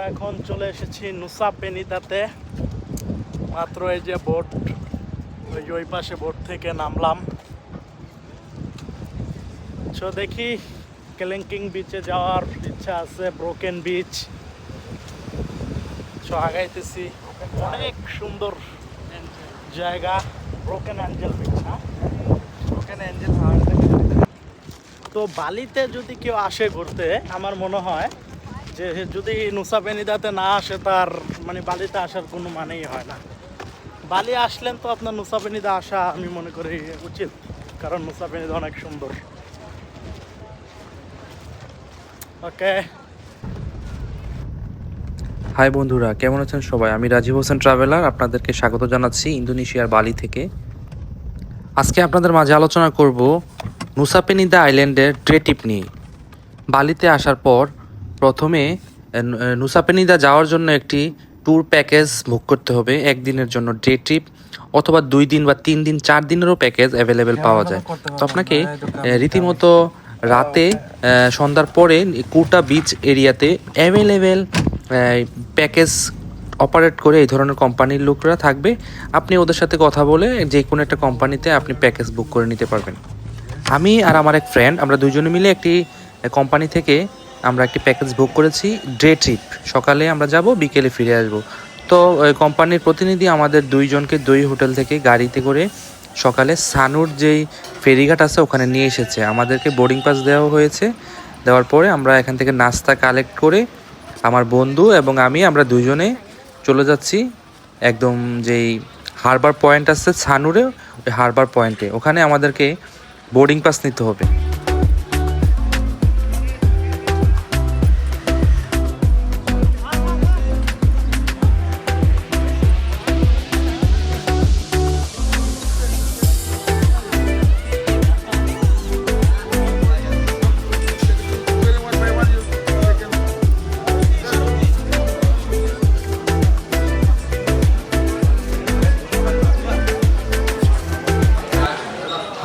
আমরা এখন চলে এসেছি নুসা পেনিদাতে। মাত্র এই যে বোট, ওই পাশে বোট থেকে নামলাম। তো দেখি কেলেঙ্কিং বিচে যাওয়ার ইচ্ছা আছে, ব্রোকেন বিচ। তো আগাইতেছি, অনেক সুন্দর জায়গা, broken Angel beach. Broken Angel. তো বালিতে যদি কেউ আসে ঘুরতে, আমার মনে হয় যে যদি নুসা পেনিদাতে না আসে তার মানে বালিতে আসার কোনো মানেই হয় না। বালি আসলেন তো আপনার নুসা পেনিদা আসা আমি মনে করি উচিত, কারণ নুসা পেনিদা অনেক সুন্দর। ওকে, হাই বন্ধুরা, কেমন আছেন সবাই? আমি রাজীব হোসেন ট্রাভেলার আপনাদেরকে স্বাগত জানাচ্ছি ইন্দোনেশিয়ার বালি থেকে। আজকে আপনাদের মাঝে আলোচনা করব নুসা পেনিদা আইল্যান্ডের ডে ট্রিপ নিয়ে। বালিতে আসার পর প্রথমে নুসা পেনিদা যাওয়ার জন্য একটি ট্যুর প্যাকেজ বুক করতে হবে। একদিনের জন্য ডে ট্রিপ, অথবা 2 দিন বা 3 দিন 4 দিনেরও প্যাকেজ অ্যাভেলেবেল পাওয়া যায়। তো আপনাকে রীতিমতো রাতে সন্ধ্যার পরে কুটা বিচ এরিয়াতে অ্যাভেলেবেল প্যাকেজ অপারেট করে এই ধরনের কোম্পানির লোকরা থাকবে। আপনি ওদের সাথে কথা বলে যে কোনো একটা কোম্পানিতে আপনি প্যাকেজ বুক করে নিতে পারবেন। আমি আর আমার এক ফ্রেন্ড, আমরা দুজনে মিলে একটি কোম্পানি থেকে আমরা একটি প্যাকেজ বুক করেছি, ডে ট্রিপ। সকালে আমরা যাব, বিকেলে ফিরে আসব। তো ওই কোম্পানির প্রতিনিধি আমাদের দুইজনকে দুই হোটেল থেকে গাড়িতে করে সকালে সানুর যেই ফেরিঘাট আছে ওখানে নিয়ে এসেছে। আমাদেরকে বোর্ডিং পাস দেওয়া হয়েছে। দেওয়ার পরে আমরা এখান থেকে নাস্তা কালেক্ট করে আমার বন্ধু এবং আমরা দুইজনে চলে যাচ্ছি একদম যেই হারবার পয়েন্ট আছে সানুরে, ওই হারবার পয়েন্টে। ওখানে আমাদেরকে বোর্ডিং পাস নিতে হবে।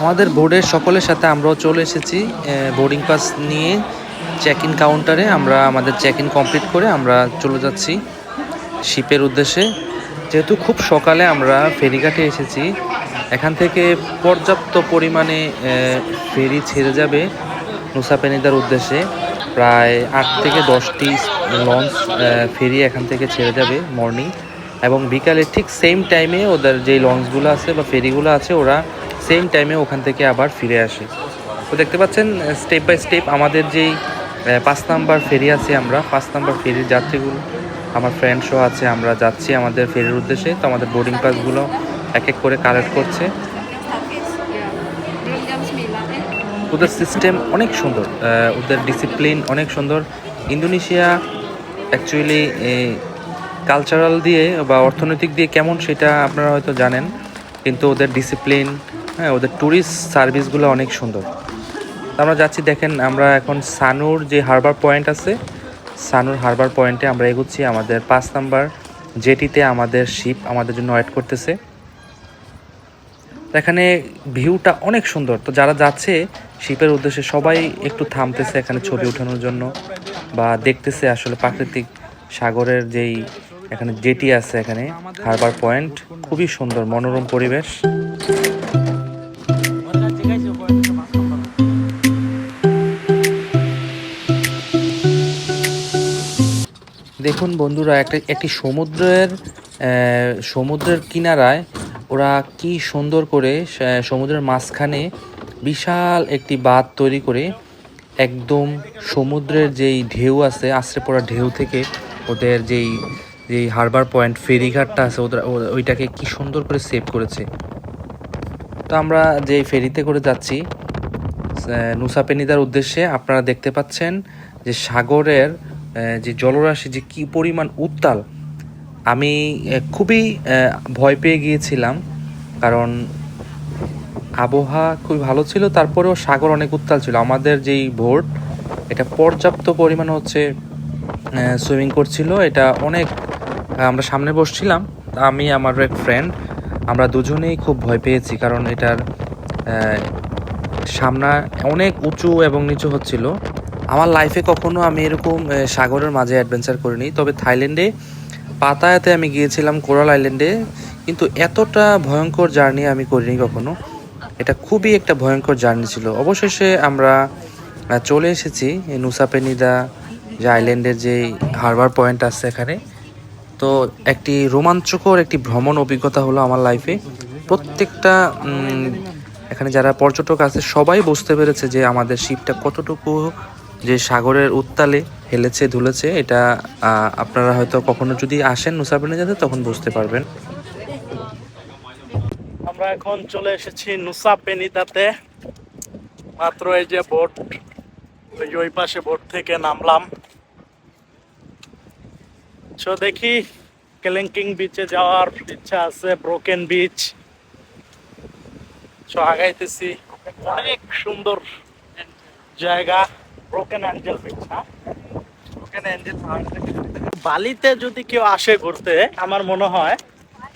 আমাদের বোর্ডের সকলের সাথে আমরাও চলে এসেছি বোর্ডিং পাস নিয়ে চেক ইন কাউন্টারে। আমরা আমাদের চেক ইন কমপ্লিট করে আমরা চলে যাচ্ছি শিপের উদ্দেশ্যে। যেহেতু খুব সকালে আমরা ফেরিঘাটে এসেছি, এখান থেকে পর্যাপ্ত পরিমাণে ফেরি ছেড়ে যাবে নুসা পেনিদার উদ্দেশ্যে। প্রায় 8 থেকে 10টি লঞ্চ ফেরি এখান থেকে ছেড়ে যাবে মর্নিং, এবং বিকালে ঠিক সেম টাইমে ওদের যেই লঞ্চগুলো আছে বা ফেরিগুলো আছে ওরা সেম টাইমে ওখান থেকে আবার ফিরে আসে। তো দেখতে পাচ্ছেন স্টেপ বাই স্টেপ আমাদের যেই 5 নাম্বার ফেরি আছে, আমরা 5 নাম্বার ফেরির যাত্রীগুলো আমার ফ্রেন্ড সহ আছে, আমরা যাচ্ছি আমাদের ফেরির উদ্দেশ্যে। তো আমাদের বোর্ডিং পাসগুলো এক এক করে কালেক্ট করছে। ওদের সিস্টেম অনেক সুন্দর, ওদের ডিসিপ্লিন অনেক সুন্দর। ইন্দোনেশিয়া অ্যাকচুয়ালি কালচারাল দিয়ে বা অর্থনৈতিক দিয়ে কেমন সেটা আপনারা হয়তো জানেন, কিন্তু ওদের ডিসিপ্লিন, ওদের ট্যুরিস্ট সার্ভিসগুলো অনেক সুন্দর। আমরা যাচ্ছি, দেখেন আমরা এখন সানুর যে হারবার পয়েন্ট আছে, সানুর হারবার পয়েন্টে আমরা এগোচ্ছি। আমাদের 5 নাম্বার জেটিতে আমাদের শিপ আমাদের জন্য ওয়েট করতেছে। এখানে ভিউটা অনেক সুন্দর। তো যারা যাচ্ছে শিপের উদ্দেশ্যে সবাই একটু থামতেছে এখানে ছবি ওঠানোর জন্য, বা দেখতেছে আসলে প্রাকৃতিক সাগরের যেই এখানে জেটি আছে, এখানে হারবার পয়েন্ট খুবই সুন্দর, মনোরম পরিবেশ। দেখুন বন্ধুরা, একটি সমুদ্রের কিনারায় ওরা কি সুন্দর করে সমুদ্রের মাঝখানে বিশাল একটি বাঁধ তৈরি করে একদম সমুদ্রের যেই ঢেউ আছে, আছড়ে পড়া ঢেউ থেকে ওদের যেই হারবার পয়েন্ট ফেরিঘাটটা আছে ওদের ওইটাকে কি সুন্দর করে সেভ করেছে। তো আমরা যেই ফেরিতে করে যাচ্ছি নুসা পেনিদার উদ্দেশ্যে, আপনারা দেখতে পাচ্ছেন যে সাগরের যে জলরাশি যে কি পরিমাণ উত্তাল। আমি খুবই ভয় পেয়ে গিয়েছিলাম, কারণ আবহাওয়া খুবই ভালো ছিল, তারপরেও সাগর অনেক উত্তাল ছিল। আমাদের যেই বোট এটা পর্যাপ্ত পরিমাণে সুইমিং করছিল। এটা অনেক, আমরা সামনে বসছিলাম, আমি আমার এক ফ্রেন্ড, আমরা দুজনেই খুব ভয় পেয়েছি, কারণ এটার সামনা অনেক উঁচু এবং নিচু হচ্ছিল। আমার লাইফে কখনো আমি এরকম সাগরের মাঝে অ্যাডভেঞ্চার করিনি, তবে থাইল্যান্ডে পাতায়াতে আমি গিয়েছিলাম কোরাল আইল্যান্ডে, কিন্তু এতটা ভয়ঙ্কর জার্নি আমি করিনি কখনো। এটা খুবই একটা ভয়ঙ্কর জার্নি ছিল। অবশেষে আমরা চলে এসেছি এই নুসা পেনিদা যে আইল্যান্ডের যে হারবার পয়েন্ট আছে এখানে। তো একটি রোমাঞ্চকর একটি ভ্রমণ অভিজ্ঞতা হলো আমার লাইফে। প্রত্যেকটা এখানে যারা পর্যটক আছে সবাই বুঝতে পেরেছে যে আমাদের শিপটা কতটুকু যে সাগরের উত্তালে হেলেছে দুলেছে। এটা আপনারা হয়তো কখনো যদি আসেন নুসা পেনিদাতে তখন বুঝতে পারবেন। আমরা এখন চলে এসেছি নুসা পেনিদাতে। মাত্র এই যে বোট, ওই পাশে বোট থেকে নামলাম। তো দেখি কেলেঙ্কিং বিচে যাওয়ার ইচ্ছা আছে, ব্রোকেন বিচ। তো আগাইতেছি। অনেক সুন্দর জায়গা, ব্রোকেন অ্যাঞ্জেল বিচ। হ্যাঁ, ব্রোকেন অ্যাঞ্জেল। বালিতে যদি কেউ আসে ঘুরতে, আমার মনে হয়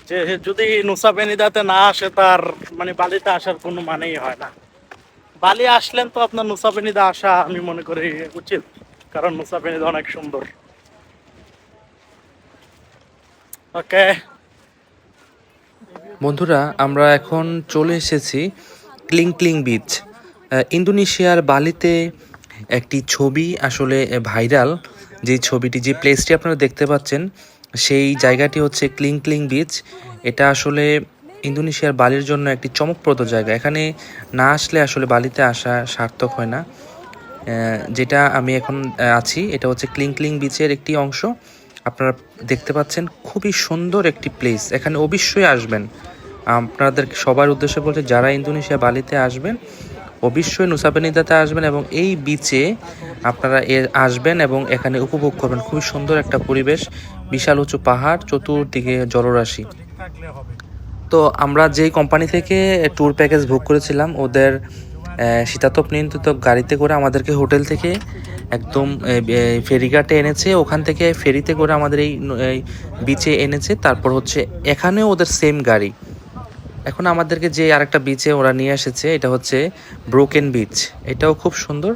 যে যদি নুসা পেনিদাতে না আসে তার মানে বালিতে আসার কোনো মানেই হয় না। বালি আসলেন তো আপনার নুসা পেনিদা আসা আমি মনে করি উচিত, কারণ নুসা পেনিদা অনেক সুন্দর। ওকে বন্ধুরা, আমরা এখন চলে এসেছি ক্লিং বিচ। ইন্দোনেশিয়ার বালিতে একটি ছবি আসলে ভাইরাল। যে ছবিটি, যে প্লেসটি আপনারা দেখতে পাচ্ছেন, সেই জায়গাটি হচ্ছে ক্লিং বিচ। এটা আসলে ইন্দোনেশিয়ার বালির জন্য একটি চমকপ্রদ জায়গা। এখানে না আসলে আসলে বালিতে আসা সার্থক হয় না। যেটা আমি এখন আছি এটা হচ্ছে ক্লিং বিচের একটি অংশ। আপনারা দেখতে পাচ্ছেন খুবই সুন্দর একটি প্লেস, এখানে অবশ্যই আসবেন। আপনাদের সবার উদ্দেশ্যে বলতে, যারা ইন্দোনেশিয়া বালিতে আসবেন অবশ্যই নুসা পেনিদাতে আসবেন এবং এই বিচে আপনারা আসবেন এবং এখানে উপভোগ করবেন। খুবই সুন্দর একটা পরিবেশ, বিশাল উঁচু পাহাড়, চতুর্দিকে জলরাশি। তো আমরা যেই কোম্পানি থেকে ট্যুর প্যাকেজ বুক করেছিলাম, ওদের শীতাতপ নিয়ন্ত্রিত গাড়িতে করে আমাদেরকে হোটেল থেকে একদম ফেরিঘাটে এনেছে। ওখান থেকে ফেরিতে করে আমাদের এই বিচে এনেছে। তারপর হচ্ছে এখানেও ওদের সেম গাড়ি। এখন আমাদেরকে যে আরেকটা বিচে ওরা নিয়ে এসেছে, এটা হচ্ছে ব্রোকেন বিচ। এটাও খুব সুন্দর।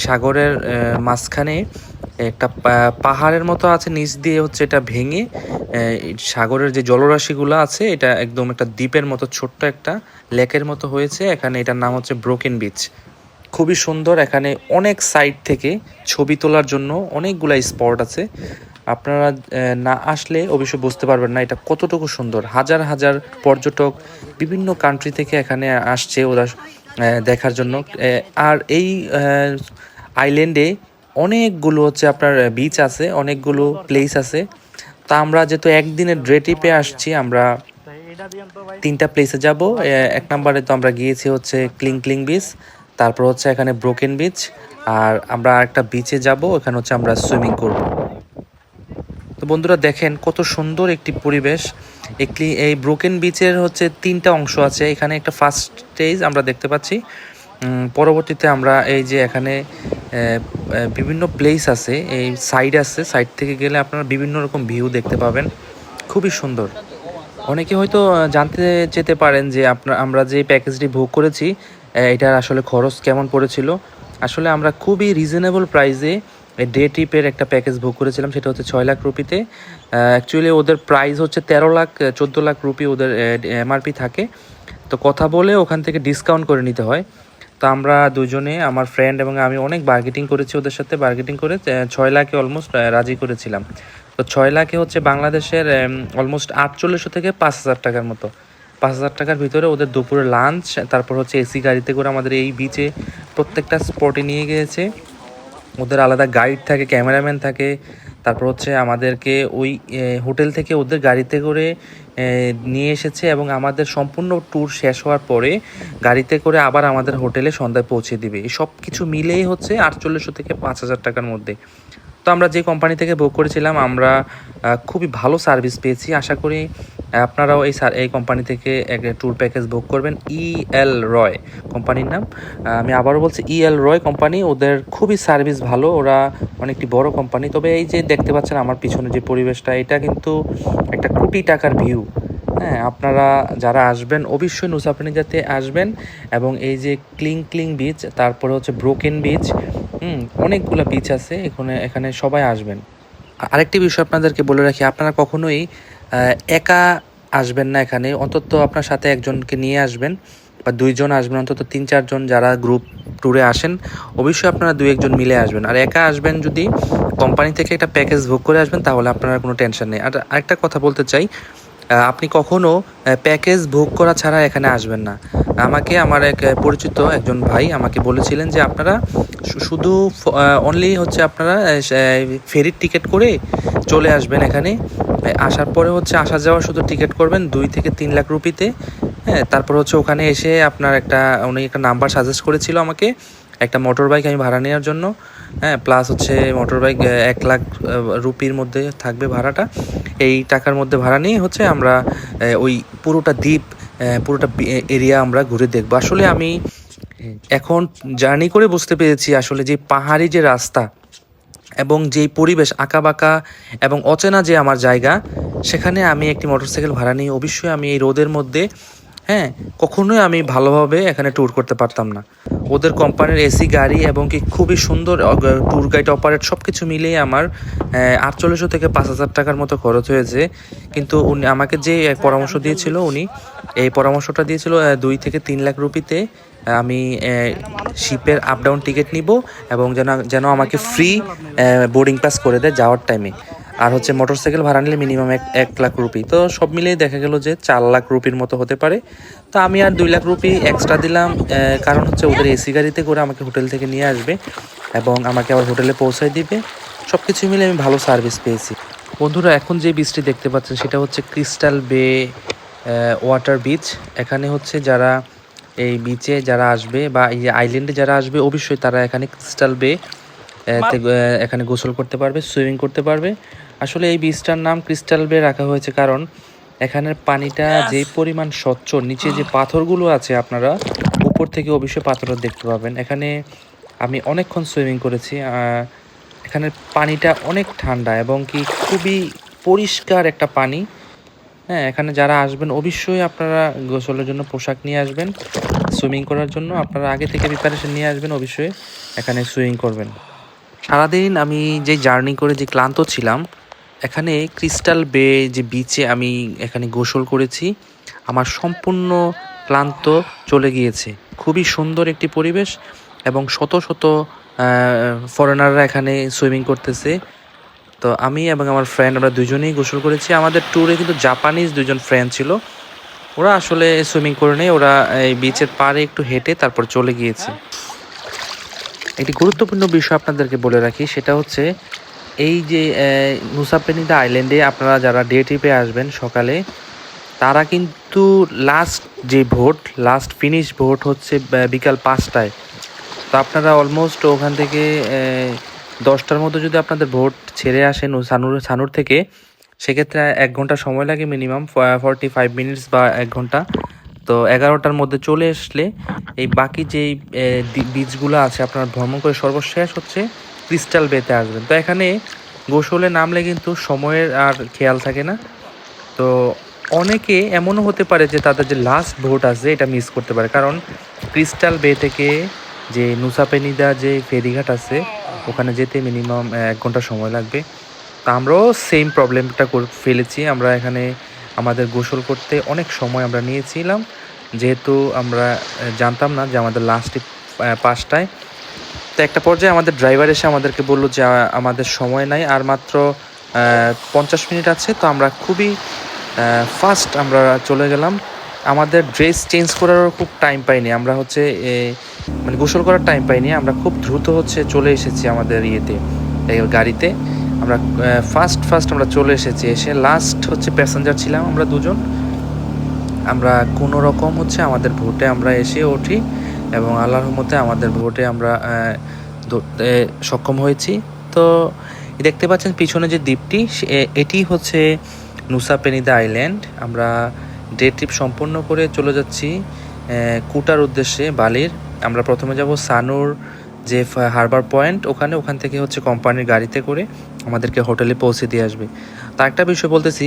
সাগরের মাঝখানে একটা পাহাড়ের মতো আছে, নিচ দিয়ে হচ্ছে এটা ভেঙে সাগরের যে জলরাশিগুলো আছে, এটা একদম একটা দ্বীপের মতো ছোট্ট একটা লেকের মতো হয়েছে। এখানে এটার নাম হচ্ছে ব্রোকেন বিচ। খুবই সুন্দর। এখানে অনেক সাইড থেকে ছবি তোলার জন্য অনেকগুলা স্পট আছে। আপনারা না আসলে অবশ্যই বুঝতে পারবেন না এটা কতটুকু সুন্দর। হাজার হাজার পর্যটক বিভিন্ন কান্ট্রি থেকে এখানে আসছে ওরা দেখার জন্য। আর এই আইল্যান্ডে অনেকগুলো হচ্ছে আপনার বিচ আছে, অনেকগুলো প্লেস আছে। তা আমরা যেহেতু একদিনের ডে ট্রিপে আসছি, আমরা 3টা প্লেসে যাব। এক নম্বরে তো আমরা গিয়েছি হচ্ছে ক্লিং বিচ, তারপর হচ্ছে এখানে ব্রোকেন বিচ, আর আমরা আরেকটা বিচে যাব, ওখানে হচ্ছে আমরা সুইমিং করব। তো বন্ধুরা দেখেন কত সুন্দর একটি পরিবেশ। এই ব্রোকেন বিচের হচ্ছে 3টা অংশ আছে। এখানে একটা ফার্স্ট স্টেজ আমরা দেখতে পাচ্ছি। পরবর্তীতে আমরা এই যে এখানে বিভিন্ন প্লেস আছে, এই সাইড আছে, সাইড থেকে গেলে আপনারা বিভিন্ন রকম ভিউ দেখতে পাবেন, খুবই সুন্দর। অনেকে হয়তো জানতে যেতে পারেন যে আমরা যে প্যাকেজটি বুক করেছি এটার আসলে খরচ কেমন পড়েছিল। আসলে আমরা খুবই রিজনেবল প্রাইসে ডে ট্রিপের একটা প্যাকেজ বুক করেছিলাম, সেটা হচ্ছে 6 লাখ রুপিতে। অ্যাকচুয়ালি ওদের প্রাইস হচ্ছে 14 লাখ রুপি ওদের এমআরপি থাকে। তো কথা বলে ওখান থেকে ডিসকাউন্ট করে নিতে হয়। তো আমরা দুজনে, আমার ফ্রেন্ড এবং আমি, অনেক বার্গেটিং করেছি ওদের সাথে। বার্গেটিং করে 6 লাখে অলমোস্ট রাজি করেছিলাম। তো 6 লাখে হচ্ছে বাংলাদেশের অলমোস্ট 4800 থেকে 5000 টাকার মতো। 5000 টাকার ভিতরে ওদের দুপুরে লাঞ্চ, তারপর হচ্ছে এসি গাড়িতে করে আমাদের এই বিচে প্রত্যেকটা স্পটে নিয়ে গিয়েছে। ওদের আলাদা গাইড থাকে, ক্যামেরাম্যান থাকে। তারপর হচ্ছে আমাদেরকে ওই হোটেল থেকে ওদের গাড়িতে করে নিয়ে এসেছে এবং আমাদের সম্পূর্ণ ট্যুর শেষ হওয়ার পরে গাড়িতে করে আবার আমাদের হোটেলে সন্ধ্যায় পৌঁছে দিবে। এই সব কিছু মিলেই হচ্ছে 4800 থেকে 5000 টাকার মধ্যে। তো আমরা যে কোম্পানি থেকে বুক করেছিলাম, আমরা খুবই ভালো সার্ভিস পেয়েছি। আশা করি আপনারাও এই কোম্পানি থেকে এক ট্যুর প্যাকেজ বুক করবেন। EL রয় কোম্পানির নাম। আমি আবারও বলছি, EL রয় কোম্পানি। ওদের খুবই সার্ভিস ভালো, ওরা অনেকটি বড় কোম্পানি। তবে এই যে দেখতে পাচ্ছেন আমার পিছনে যে পরিবেশটা, এটা কিন্তু একটা কোটি টাকার ভিউ। হ্যাঁ, আপনারা যারা আসবেন অবশ্যই নুসা পেনিদাতে আসবেন। এবং এই যে ক্লিং বিচ, তারপরে হচ্ছে ব্রোকেন বিচ, অনেকগুলো বিচ আছে এখানে, এখানে সবাই আসবেন। আরেকটি বিষয় আপনাদেরকে বলে রাখি, আপনারা কখনোই একা আসবেন না এখানে, অন্তত আপনার সাথে একজনকে নিয়ে আসবেন বা দুইজন আসবেন, অন্তত 3-4 জন যারা গ্রুপ ট্যুরে আসেন অবশ্যই আপনারা 2-1 জন মিলে আসবেন। আর একা আসবেন যদি কোম্পানি থেকে একটা প্যাকেজ বুক করে আসবেন তাহলে আপনারা কোনো টেনশন নেই। আর আরেকটা কথা বলতে চাই, আপনি কখনো প্যাকেজ বুক করা ছাড়া এখানে আসবেন না। আমাকে আমার এক পরিচিত একজন ভাই আমাকে বলেছিলেন যে আপনারা শুধু অনলি হচ্ছে আপনারা ফেরির টিকিট করে চলে আসবেন এখানে। আসার পরে হচ্ছে আসা যাওয়া শুধু টিকিট করবেন 2 থেকে 3 লাখ রুপিতে। হ্যাঁ, তারপর হচ্ছে ওখানে এসে আপনার উনি একটা নাম্বার সাজেস্ট করেছিল আমাকে, একটা মোটর বাইক আমি ভাড়া নেওয়ার জন্য। হ্যাঁ, প্লাস হচ্ছে মোটর বাইক 1 লাখ রুপির মধ্যে থাকবে ভাড়াটা। এই টাকার মধ্যে ভাড়া নিয়ে হচ্ছে আমরা ওই পুরোটা দ্বীপ, পুরোটা এরিয়া আমরা ঘুরে দেখবো। আসলে আমি এখন জার্নি করে বুঝতে পেরেছি আসলে যে পাহাড়ি যে রাস্তা এবং যেই পরিবেশ আঁকাবাঁকা এবং অচেনা যে আমার জায়গা, সেখানে আমি একটি মোটরসাইকেল ভাড়া নিয়ে অবশ্যই আমি এই রোদের মধ্যে, হ্যাঁ, কখনোই আমি ভালোভাবে এখানে ট্যুর করতে পারতাম না। ওদের কোম্পানির এসি গাড়ি এবং কি খুবই সুন্দর ট্যুর গাইড অপারেট সব কিছু মিলিয়ে আমার 4800 থেকে 5000 টাকার মতো খরচ হয়েছে। কিন্তু উনি আমাকে যে পরামর্শ দিয়েছিল, উনি এই পরামর্শটা দিয়েছিল 2 থেকে 3 লাখ রুপিতে আমি শিপের আপ ডাউন টিকিট নিব এবং যেন আমাকে ফ্রি বোর্ডিং পাস করে দেয় যাওয়ার টাইমে। আর হচ্ছে মোটরসাইকেল ভাড়া নিলে মিনিমাম 1 লাখ রুপি। তো সব মিলিয়ে দেখা গেল যে 4 লাখ রুপির মতো হতে পারে। তো আমি আর 2 লাখ রুপি এক্সট্রা দিলাম, কারণ হচ্ছে ওদের এসি গাড়িতে করে আমাকে হোটেল থেকে নিয়ে আসবে এবং আমাকে আবার হোটেলে পৌঁছায় দিবে। সব কিছু মিলে আমি ভালো সার্ভিস পেয়েছি। বন্ধুরা, এখন যে বিচটি দেখতে পাচ্ছেন সেটা হচ্ছে ক্রিস্টাল বে ওয়াটার বিচ। এখানে হচ্ছে যারা এই বিচে যারা আসবে বা এই আইল্যান্ডে যারা আসবে অবশ্যই তারা এখানে ক্রিস্টাল বে এখানে গোসল করতে পারবে, সুইমিং করতে পারবে। আসলে এই বিচটার নাম ক্রিস্টাল বে রাখা হয়েছে কারণ এখানের পানিটা যে পরিমাণ স্বচ্ছ, নিচে যে পাথরগুলো আছে আপনারা উপর থেকে অবশ্যই পাথর দেখতে পাবেন। এখানে আমি অনেকক্ষণ সুইমিং করেছি। এখানের পানিটা অনেক ঠান্ডা এবং কি খুবই পরিষ্কার একটা পানি। হ্যাঁ, এখানে যারা আসবেন অবশ্যই আপনারা গোসলের জন্য পোশাক নিয়ে আসবেন, সুইমিং করার জন্য আপনারা আগে থেকে প্রিপারেশন নিয়ে আসবেন, অবশ্যই এখানে সুইমিং করবেন। সারাদিন আমি যে জার্নি করে যে ক্লান্ত ছিলাম, এখানে ক্রিস্টাল বে যে বিচে আমি এখানে গোসল করেছি, আমার সম্পূর্ণ ক্লান্ত চলে গিয়েছে। খুবই সুন্দর একটি পরিবেশ এবং শত শত ফরেনাররা এখানে সুইমিং করতেছে। তো আমি এবং আমার ফ্রেন্ড আমরা দুজনেই গোসল করেছি। আমাদের ট্যুরে কিন্তু জাপানিজ 2 জন ফ্রেন্ড ছিল, ওরা আসলে সুইমিং করে নেই, ওরা এই বিচের পাড়ে একটু হেঁটে তারপর চলে গিয়েছে। একটি গুরুত্বপূর্ণ বিষয় আপনাদেরকে বলে রাখি, সেটা হচ্ছে এই যে নুসা পেনিদা আইল্যান্ডে আপনারা যারা ডে ট্রিপে আসবেন সকালে, তারা কিন্তু লাস্ট ফিনিশ ভোট হচ্ছে বিকাল 5টায়। তো আপনারা অলমোস্ট ওখান থেকে 10টার মধ্যে যদি আপনাদের ভোট ছেড়ে আসেন সানুর থেকে, সেক্ষেত্রে 1 ঘন্টা সময় লাগে, মিনিমাম 45 মিনিটস বা 1 ঘন্টা। তো 11টার মধ্যে চলে আসলে এই বাকি যেই বিচগুলো আছে আপনারা ভ্রমণ করে সর্বশেষ হচ্ছে ক্রিস্টাল বেতে আসবেন। তো এখানে গোসলে নামলে কিন্তু সময়ের আর খেয়াল থাকে না। তো অনেকে এমনও হতে পারে যে তাদের যে লাস্ট ভোট আছে এটা মিস করতে পারে, কারণ ক্রিস্টাল বে থেকে যে নুসা পেনিদা যে ফেরিঘাট আছে ওখানে যেতে মিনিমাম 1 ঘন্টা সময় লাগবে। তা আমরাও সেম প্রবলেমটা ফেলেছি। আমরা এখানে আমাদের গোসল করতে অনেক সময় আমরা নিয়েছিলাম, যেহেতু আমরা জানতাম না যে আমাদের লাস্টে 5টায়। তো একটা পর্যায়ে আমাদের ড্রাইভার এসে আমাদেরকে বললো যে আমাদের সময় নাই, আর মাত্র 50 মিনিট আছে। তো আমরা খুবই ফাস্ট আমরা চলে গেলাম। আমাদের ড্রেস চেঞ্জ করারও খুব টাইম পাইনি, আমরা হচ্ছে মানে গোসল করার টাইম পাইনি। আমরা খুব দ্রুত হচ্ছে চলে এসেছি আমাদের গাড়িতে। আমরা ফার্স্ট আমরা চলে এসেছি। এসে লাস্ট হচ্ছে প্যাসেঞ্জার ছিলাম আমরা 2 জন। আমরা কোনো রকম হচ্ছে আমাদের ভোটে আমরা এসে উঠি এবং আল্লাহর রহমতে আমাদের ভোটে আমরা ধরতে সক্ষম হয়েছি। তো দেখতে পাচ্ছেন পিছনে যে দ্বীপটি, এটি হচ্ছে নুসা পেনিদা আইল্যান্ড। আমরা ডে ট্রিপ সম্পন্ন করে চলে যাচ্ছি কুটার উদ্দেশ্যে, বালির। আমরা প্রথমে যাব সানুর যে হারবার পয়েন্ট ওখান থেকে হচ্ছে কোম্পানির গাড়িতে করে আমাদেরকে হোটেলে পৌঁছে দিয়ে আসবে। তা একটা বিষয় বলতেছি,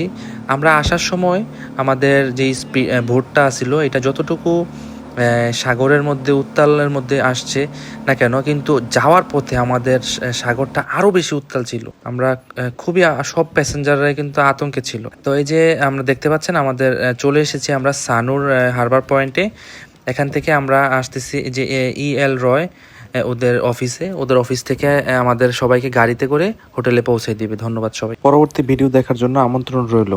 আমরা আসার সময় আমাদের যেই বোটটা ছিল এটা যতটুকু সাগরের মধ্যে উত্তালের মধ্যে আসছে না কেন, কিন্তু যাওয়ার পথে আমাদের সাগরটা আরও বেশি উত্তাল ছিল। আমরা খুবই সব প্যাসেঞ্জাররাই কিন্তু আতঙ্কে ছিল। তো এই যে আমরা দেখতে পাচ্ছেন আমাদের চলে এসেছি আমরা সানুর হারবার পয়েন্টে। এখান থেকে আমরা আসতেছি যে EL রয় ওদের অফিস থেকে আমাদের সবাইকে গাড়িতে করে হোটেলে পৌঁছে দিবে। ধন্যবাদ সবাই। পরবর্তী ভিডিও দেখার জন্য আমন্ত্রণ রইল।